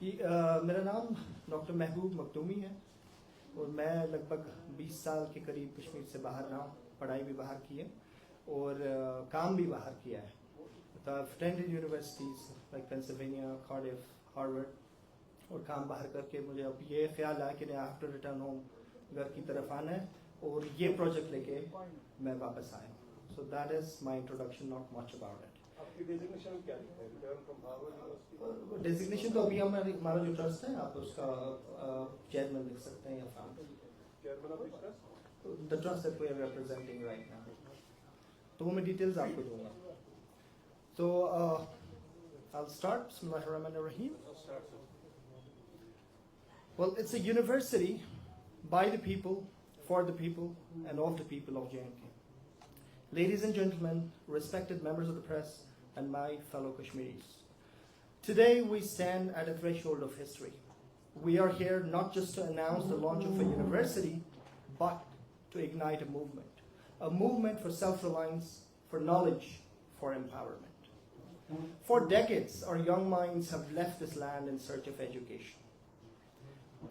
میرا نام ڈاکٹر محبوب مخدومی ہے اور میں لگ بھگ 20 سال کے قریب کشمیر سے باہر رہا ہوں. پڑھائی بھی باہر کی ہے اور کام بھی باہر کیا ہے. Attended universities like Pennsylvania, Cardiff, Harvard اور کام باہر کر کے مجھے اب یہ خیال آیا کہ I have to return home, گھر کی طرف آنا ہے اور یہ پروجیکٹ لے کے میں واپس آیا ہوں. So that is my introduction, not much about it. آپ کی ڈیزگنیشن کیا ہے؟ Return from Harvard university. Designation تو ابھی ہمارا جو ٹرسٹ ہے آپ اس کا چیئرمین لکھ سکتے ہیں یا founder. Chairman of the trust. The trust that we are representing right now. تو وہ میں ڈیٹیلز آپ کو دوں گا. So I'll start. Bismillahir Rahmanir Rahim. Well, it's a university by the people, for the people, and of the people of J&K. Ladies and gentlemen, respected members of the press, and my fellow Kashmiris. Today we stand at a threshold of history. We are here not just to announce the launch of a university, but to ignite a movement for self-reliance, for knowledge, for empowerment. For decades, our young minds have left this land in search of education.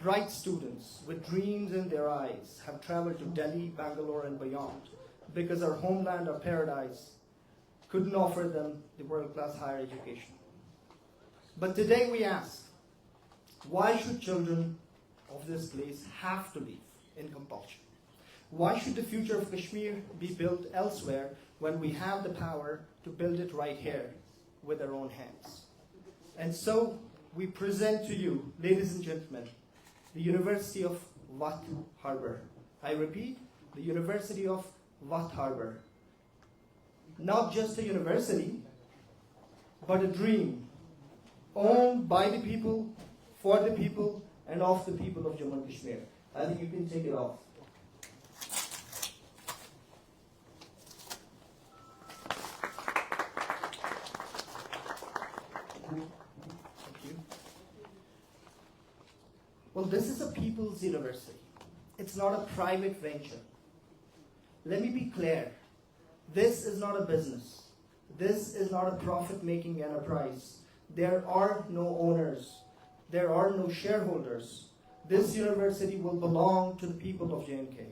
Bright students with dreams in their eyes have traveled to Delhi, Bangalore, and beyond because our homeland, our paradise, couldn't offer them the world-class higher education. But today we ask, why should children of this place have to leave in compulsion? Why should the future of Kashmir be built elsewhere when we have the power to build it right here with our own hands? And so we present to you, ladies and gentlemen, the University of Wath Harbor. I repeat, the University of Wath Harbor. Not just a university, but a dream owned by the people, for the people, and of the people of Jammu and Kashmir. I think you can take it off. Thank you. Well, this is a people's university. It's not a private venture. Let me be clear. This is not a business. This is not a profit-making enterprise. There are no owners. There are no shareholders. This university will belong to the people of J&K.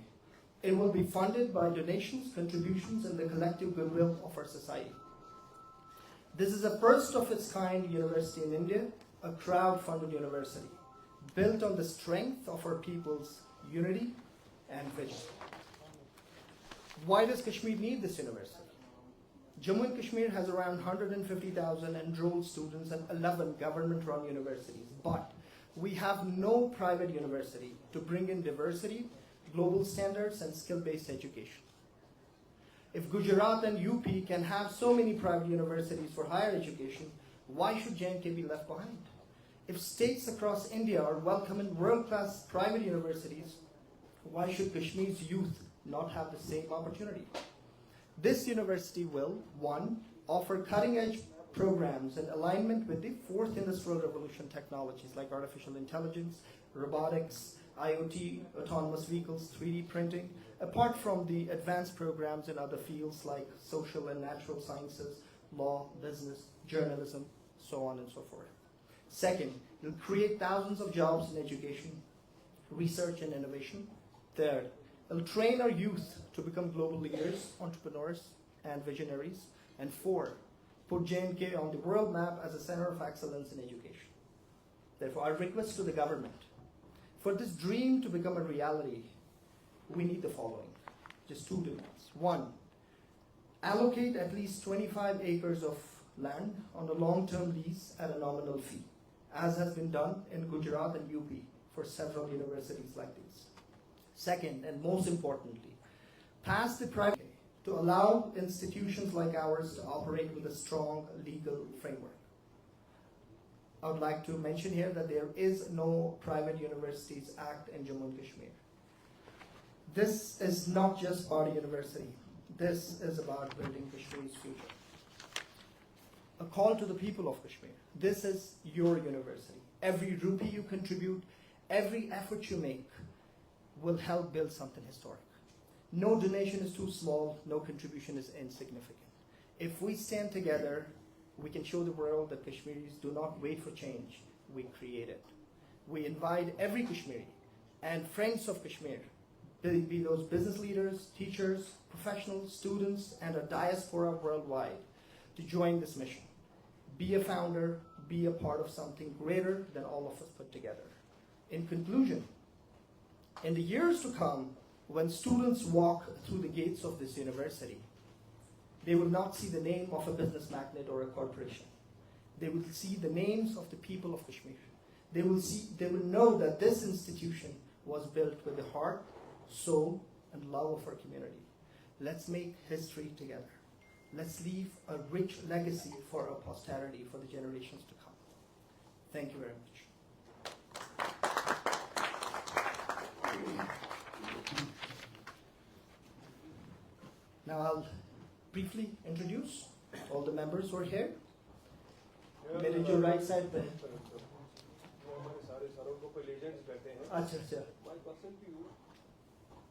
It will be funded by donations, contributions, and the collective goodwill of our society. This is a first of its kind university in India, a crowd-funded university, built on the strength of our people's unity and vision. Why does Kashmir need this university? Jammu and Kashmir has around 150,000 enrolled students and 11 government-run universities, but we have no private university to bring in diversity, global standards, and skill-based education. If Gujarat and UP can have so many private universities for higher education, why should J&K be left behind? If states across India are welcoming world-class private universities, why should Kashmir's youth not have the same opportunity? This university will, one, offer cutting-edge programs in alignment with the fourth industrial revolution technologies like artificial intelligence, robotics, IoT, autonomous vehicles, 3D printing, apart from the advanced programs in other fields like social and natural sciences, law, business, journalism, so on and so forth. Second, it will create thousands of jobs in education, research, and innovation. Third, it will train our youth to become global leaders, entrepreneurs, and visionaries. And four, put J&K on the world map as a center of excellence in education. Therefore, our request to the government, for this dream to become a reality, we need the following. Just two demands. One, allocate at least 25 acres of land on a long-term lease at a nominal fee, as has been done in Gujarat and UP for several universities like these. Second, and most importantly, pass the private to allow institutions like ours to operate with a strong legal framework. I would like to mention here that there is no Private Universities Act in Jammu and Kashmir. This is not just about a university. This is about building Kashmir's future. A call to the people of Kashmir. This is your university. Every rupee you contribute, every effort you make will help build something historic. No donation is too small, no contribution is insignificant. If we stand together, we can show the world that Kashmiris do not wait for change. we create it. We invite every Kashmiri and friends of Kashmir, be those business leaders, teachers, professionals, students, and a diaspora worldwide, to join this mission. Be a founder, be a part of something greater than all of us put together. In conclusion, in the years to come, when students walk through the gates of this university, they will not see the name of a business magnate or a corporation. They will see the names of the people of Kashmir. They will know that this institution was built with the heart, soul, and love of our community. Let's make history together. Let's leave a rich legacy for our posterity, for the generations to come. Thank you very much. Now I'll briefly introduce all the members who are here. मेरे जो right side पे हैं. हमारे सारे सरों को कोई legends बैठे हैं. अच्छा अच्छा. My question to you,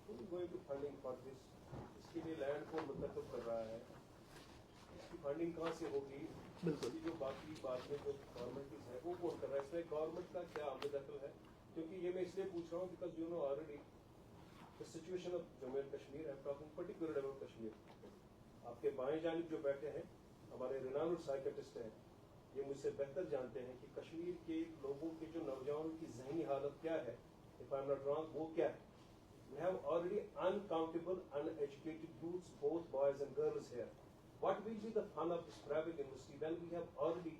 who is going to funding for this? इसके लिए land को मुतलब कर रहा है. इसकी funding कहाँ से होगी? बिल्कुल. जो बाकी बाद में जो formalities है वो कौन कर रहा है? इसमें government का क्या आमदखल है? क्योंकि ये मैं इसलिए पूछ रहा हूँ because you know already the situation of Jammu and Kashmir. I'm talking particularly about Kashmir. आपके बाएं जानिब जो बैठे हैं हमारे renowned psychiatrist हैं. ये मुझसे बेहतर जानते हैं कि कश्मीर के लोगों के जो नौजवानों की ज़हनी हालत क्या है, if I'm not wrong, वो क्या है? We have already uncountable, uneducated youths, both boys and girls here. What will be the fun of this private university when we have already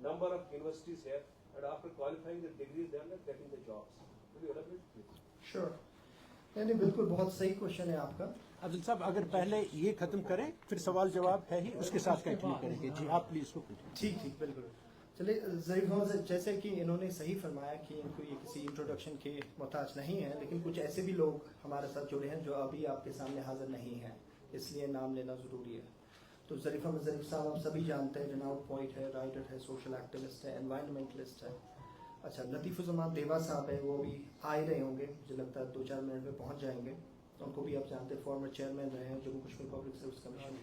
number of universities here, and after qualifying the degrees, they are not getting the jobs? Will you elaborate, please? Sure. नहीं बिल्कुल बहुत सही question है आपका. अब्दुल साहब अगर पहले ये खत्म करें फिर सवाल जवाब है ही उसके साथ कंटिन्यू करेंगे. जी आप प्लीज इसको पूछें. ठीक बिल्कुल. चलिए ज़रीफ मोहम्मद, जैसे कि इन्होंने सही फरमाया कि इनको ये किसी इंट्रोडक्शन के मोहताज नहीं है, लेकिन कुछ ऐसे भी लोग हमारे साथ जुड़े हैं जो अभी आपके सामने हाजिर नहीं हैं, इसलिए नाम लेना ज़रूरी है. तो ज़रीफ मोहम्मद ज़रीफ साहब आप सभी जानते हैं, रिनाउड पोइट है, राइटर है, सोशल एक्टिविस्ट है, एनवायरनमेंटलिस्ट है. अच्छा, लतीफ़ुज़्ज़मान देवा साहब है, वो भी आ ही रहे होंगे, मुझे लगता है 2-4 मिनट में पहुँच जाएंगे. तो उनको भी आप जानते हैं, फॉर्मर चेयरमैन रहे हैं Jammu Kashmir public service commission.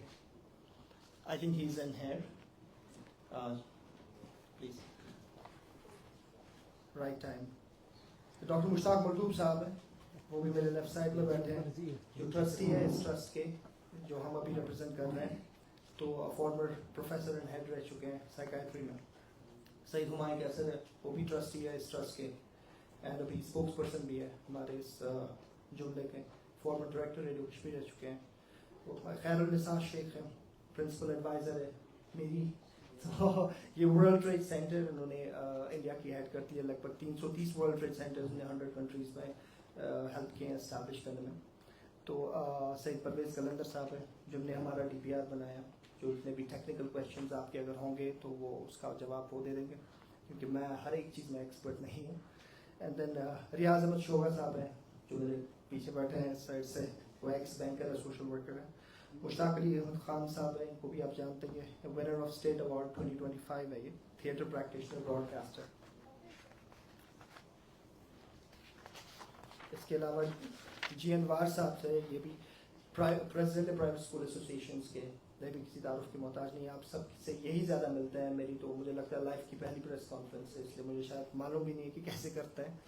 I think he is in here. Please right time. Doctor Mushtaq Makhdoom sahib हैं, वो भी मेरे लेफ्ट साइड में बैठे हैं, जो ट्रस्टी है इस ट्रस्ट के, जो हम अभी रिप्रेजेंट कर रहे हैं. तो फॉर्मर प्रोफेसर एंड हेड रह चुके हैं साइकाइट्री में. सईद हुमायूं कैसर है, वो भी ट्रस्टी है इस ट्रस्ट के, एंड अभी स्पोक्स पर्सन भी है हमारे इस जुमले के. फॉर्मर डायरेक्टर रेडियो कश्मीर रह चुके हैं. खैरुन्निसा शेख हैं, प्रिंसिपल एडवाइज़र है मेरी. तो ये वर्ल्ड ट्रेड सेंटर उन्होंने इंडिया की हेड करती है. लगभग 330 वर्ल्ड ट्रेड सेंटर्स ने 100 कंट्रीज़ में हेल्प किए हैं इस्टेब्लिश करने में. तो सईद परवेज़ कलंदर साहब हैं, जिनने हमारा DPR बनाया. जो जितने भी टेक्निकल क्वेश्चंस आपके अगर होंगे तो वो उसका जवाब वो दे देंगे, क्योंकि मैं हर एक चीज़ में एक्सपर्ट नहीं हूँ. एंड देन रियाज अहमद शोगा साहब हैं, जो मेरे पीछे बैठे हैं इस साइड से, वो एक्स बैंकर है, सोशल वर्कर है. मुश्ताक अली अहमद खान साहब हैं, इनको भी आप जानते हैं, विनर ऑफ स्टेट अवार्ड 2025 है ये, थिएटर प्रैक्टिशनर, ब्रॉडकास्टर. इसके अलावा जी अनवार साहब से, ये भी प्रेसिडेंट है प्राइवेट स्कूल एसोसिएशन के. मैं भी किसी तारुफ की मोहताज नहीं, आप सब से यही ज़्यादा मिलते हैं. मेरी तो मुझे लगता है लाइफ की पहली प्रेस कॉन्फ्रेंस है, इसलिए मुझे शायद मालूम भी नहीं है कि कैसे करते हैं.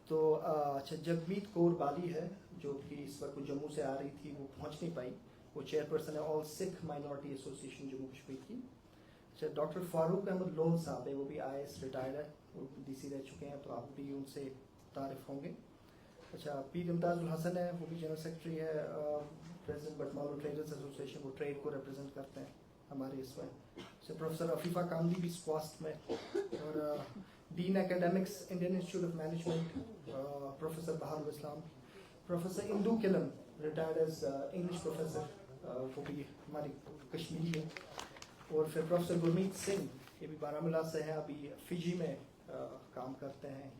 तो अच्छा, जगमीत कौर बाली है, जो कि इस वक्त जम्मू से आ रही थी, वो पहुंच नहीं पाई. वो चेयरपर्सन है all Sikh minority association Jammu Kashmir की. अच्छा, डॉक्टर फारूक अहमद लोन साहब है, वो भी IAS रिटायर्ड है, वो DC रह चुके हैं, तो आप भी उनसे तारिफ होंगे. अच्छा, पीर इम्ताजुल हसन है, वो भी जनरल सेक्रेटरी है, प्रेसिडेंट बटमालू ट्रेडर्स एसोसिएशन, वो ट्रेड को रिप्रेजेंट करते हैं हमारे इसमें. अच्छा, प्रोफेसर अफीफा कामदी भी स्वास्थ्य में, और dean academics Indian institute of management professor Baharul Islam. Professor Indu Kilam retired as English professor, वो भी हमारी कश्मीरी है. और फिर प्रोफेसर गुरमीत सिंह, ये भी बारामूला से हैं, अभी फिजी में काम करते हैं.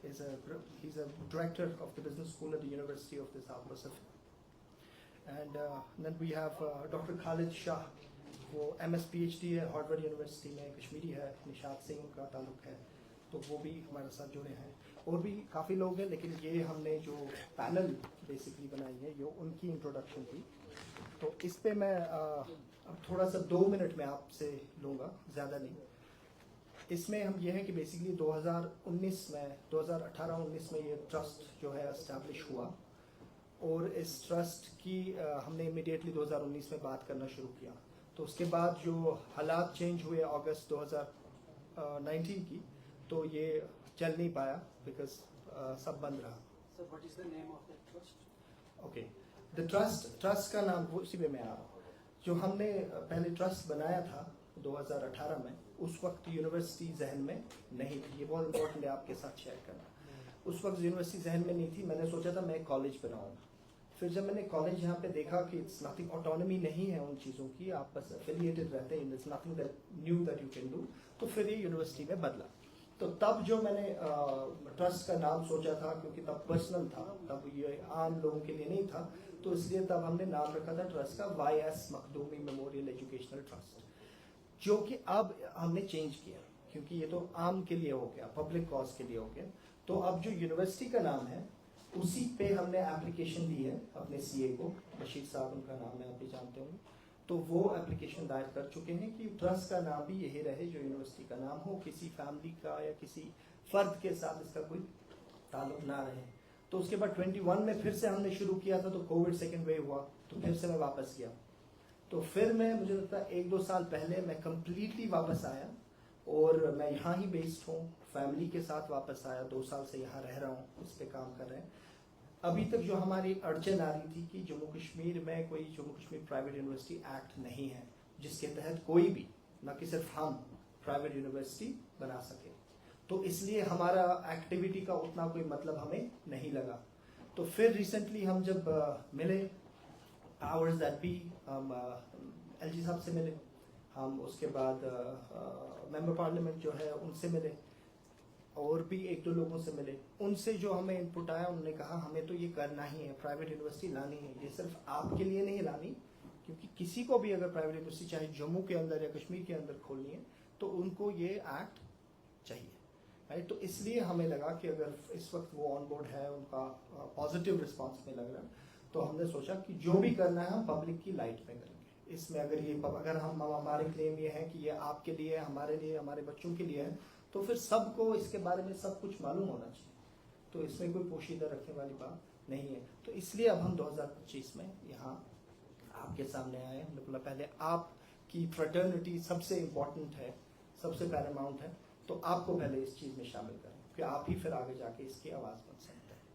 he's a director of the business school at the University of the South Pacific. And then we have Dr. Khalid Shah, वो MS PhD है हार्वर्ड यूनिवर्सिटी में, कश्मीरी है, निशात सिंह का ताल्लुक है, तो वो भी हमारे साथ जुड़े हैं. और भी काफ़ी लोग हैं, लेकिन ये हमने जो पैनल बेसिकली बनाई है, ये उनकी इंट्रोडक्शन थी. तो इस पे मैं अब थोड़ा सा 2 मिनट में आपसे लूँगा, ज़्यादा नहीं. इसमें हम ये है कि बेसिकली 2019 में 2018-19 में ये ट्रस्ट जो है एस्टैब्लिश हुआ, और इस ट्रस्ट की हमने इमीडिएटली 2019 में बात करना शुरू किया। तो उसके बाद जो हालात चेंज हुए अगस्त 2019 की, तो ये चल नहीं पाया बिकॉज सब बंद रहा। So what is the name of that trust? Okay, the trust का नाम वो उसी में मैं आ रहा हूँ। जो हमने पहले ट्रस्ट बनाया था 2018 में, उस वक्त यूनिवर्सिटी जहन में नहीं थी। ये बहुत इंपॉर्टेंट है आपके साथ शेयर करना। उस वक्त यूनिवर्सिटी जहन में नहीं थी। मैंने सोचा था मैं कॉलेज बनाऊंगा। फिर जब मैंने कॉलेज यहाँ पे देखा कि इट्स नथिंग, ऑटोनॉमी नहीं है उन चीज़ों की, आप बस एफिलिएटेड रहते हैं, it's nothing that knew that you can do, तो फिर ये यूनिवर्सिटी में बदला। तो तब जो मैंने ट्रस्ट का नाम सोचा था, क्योंकि तब पर्सनल था, तब ये आम लोगों के लिए नहीं था, तो इसलिए तब हमने नाम रखा था ट्रस्ट का YS Makhdoomi memorial educational trust, जो कि अब हमने चेंज किया क्योंकि ये तो आम के लिए हो गया, पब्लिक कॉज के लिए हो गया। तो अब जो यूनिवर्सिटी का नाम है उसी पे हमने एप्लीकेशन दी है अपने CA को, बशीर साहब उनका नाम है, आप भी जानते होंगे। तो वो एप्लीकेशन दायर कर चुके हैं कि ट्रस्ट का नाम भी यही रहे जो यूनिवर्सिटी का नाम हो, किसी फैमिली का या किसी फर्द के साथ इसका कोई ताल्लुक ना रहे। तो उसके बाद 21 में फिर से हमने शुरू किया था, तो कोविड सेकेंड वेव हुआ, तो फिर से मैं वापस गया। तो फिर मैं, मुझे लगता है 1-2 साल पहले मैं कम्प्लीटली वापस आया, और मैं यहाँ ही बेस्ड हूँ, फैमिली के साथ वापस आया, 2 साल से यहाँ रह रहा हूँ, इस पे काम कर रहे हैं। अभी तक जो हमारी अड़चन आ रही थी कि जम्मू कश्मीर में कोई Jammu Kashmir private university act नहीं है जिसके तहत कोई भी, न कि सिर्फ हम, प्राइवेट यूनिवर्सिटी बना सके। तो इसलिए हमारा एक्टिविटी का उतना कोई मतलब हमें नहीं लगा। तो फिर रिसेंटली हम जब मिले, आवर्स दैट बी, हम LG साहब से मिले, हम उसके बाद मेंबर पार्लियामेंट जो है उनसे मिले, और भी 1-2 लोगों से मिले। उनसे जो हमें इनपुट आया, उन्होंने कहा हमें तो ये करना ही है, प्राइवेट यूनिवर्सिटी लानी है। ये सिर्फ आपके लिए नहीं लानी, क्योंकि किसी को भी अगर प्राइवेट यूनिवर्सिटी चाहे जम्मू के अंदर या कश्मीर के अंदर खोलनी है तो उनको ये एक्ट चाहिए, राइट। तो इसलिए हमें लगा कि अगर इस वक्त वो ऑन बोर्ड है, उनका पॉजिटिव रिस्पॉन्स में लग रहा है, तो हमने सोचा कि जो भी करना है हम पब्लिक की लाइट में करेंगे। इसमें अगर हम हमारे क्लेम ये है कि ये आपके लिए, हमारे लिए, हमारे बच्चों के लिए है, तो फिर सबको इसके बारे में सब कुछ मालूम होना चाहिए। तो इसमें कोई पोशीदा रखने वाली बात नहीं है। तो इसलिए अब हम 2025 में यहाँ आपके सामने आए। हमने बोला पहले आपकी फ्रेटर्निटी सबसे इम्पोर्टेंट है, सबसे पैरामाउंट है, तो आपको पहले इस चीज़ में शामिल करें, क्योंकि आप ही फिर आगे जाके इसकी आवाज़ बन सकते हैं।